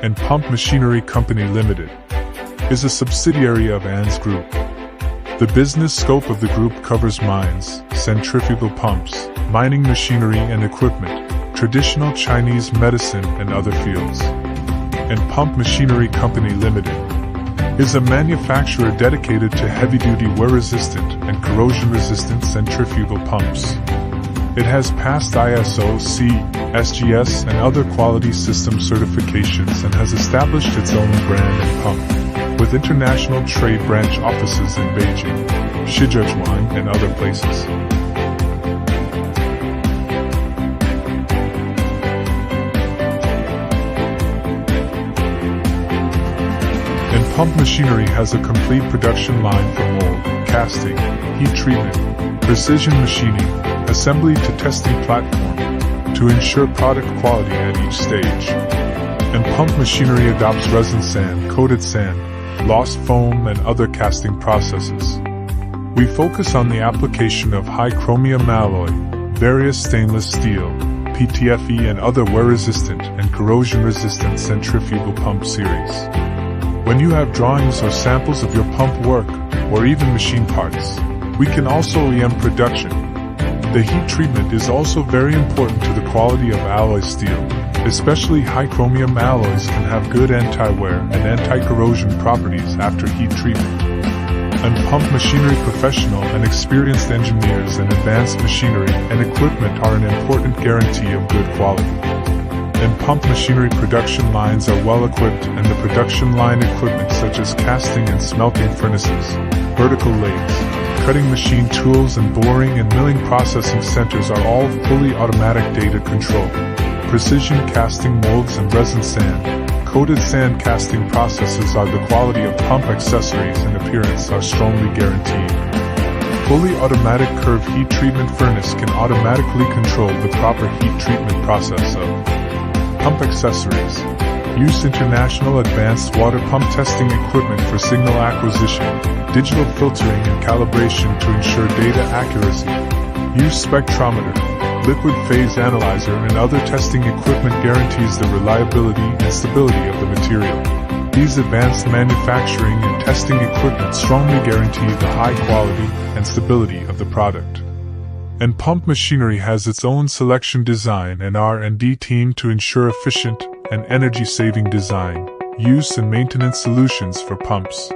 and Pump Machinery Co.Ltd. is a subsidiary of ANS Group. The business scope of the group covers mines, centrifugal pumps, mining machinery and equipment, traditional Chinese medicine and other fields. And Pump Machinery Co.Ltd. is a manufacturer dedicated to heavy-duty wear-resistant and corrosion-resistant centrifugal pumps. It has passed ISO, C, SGS and other quality system certifications and has established its own brand and pump, with international trade branch offices in Beijing, Shijiazhuang and other places. And Pump Machinery has a complete production line for mold, casting, heat treatment, precision machining, assembly to testing platform, to ensure product quality at each stage. And Pump Machinery adopts resin sand, coated sand, lost foam and other casting processes. We focus on the application of high chromium alloy, various stainless steel, PTFE and other wear-resistant and corrosion-resistant centrifugal pump series. When you have drawings or samples of your pump work, or even machine parts, we can also OEM production. The heat treatment is also very important to the quality of alloy steel, especially high chromium alloys can have good anti-wear and anti-corrosion properties after heat treatment. And Pump Machinery professional and experienced engineers and advanced machinery and equipment are an important guarantee of good quality. And Pump Machinery production lines are well equipped and the production line equipment such as casting and smelting furnaces, vertical lathes, cutting machine tools and boring and milling processing centers are all fully automatic data control. Precision casting molds and resin sand, coated sand casting processes are the quality of pump accessories and appearance are strongly guaranteed. Fully automatic curve heat treatment furnace can automatically control the proper heat treatment process of pump accessories. Use international advanced water pump testing equipment for signal acquisition, digital filtering and calibration to ensure data accuracy. Use spectrometer, liquid phase analyzer and other testing equipment guarantees the reliability and stability of the material. These advanced manufacturing and testing equipment strongly guarantee the high quality and stability of the product. And Pump Machinery has its own selection design and R&D team to ensure efficient and energy-saving design, use and maintenance solutions for pumps.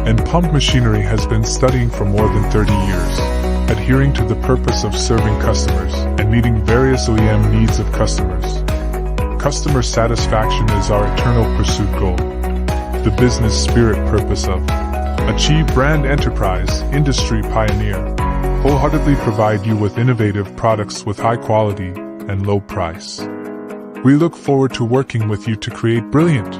And Pump Machinery has been studying for more than 30 years, adhering to the purpose of serving customers and meeting various OEM needs of customers. Customer satisfaction is our eternal pursuit goal. The business spirit purpose of achieve brand enterprise, industry pioneer. wholeheartedly provide you with innovative products with high quality and low price. We look forward to working with you to create brilliant,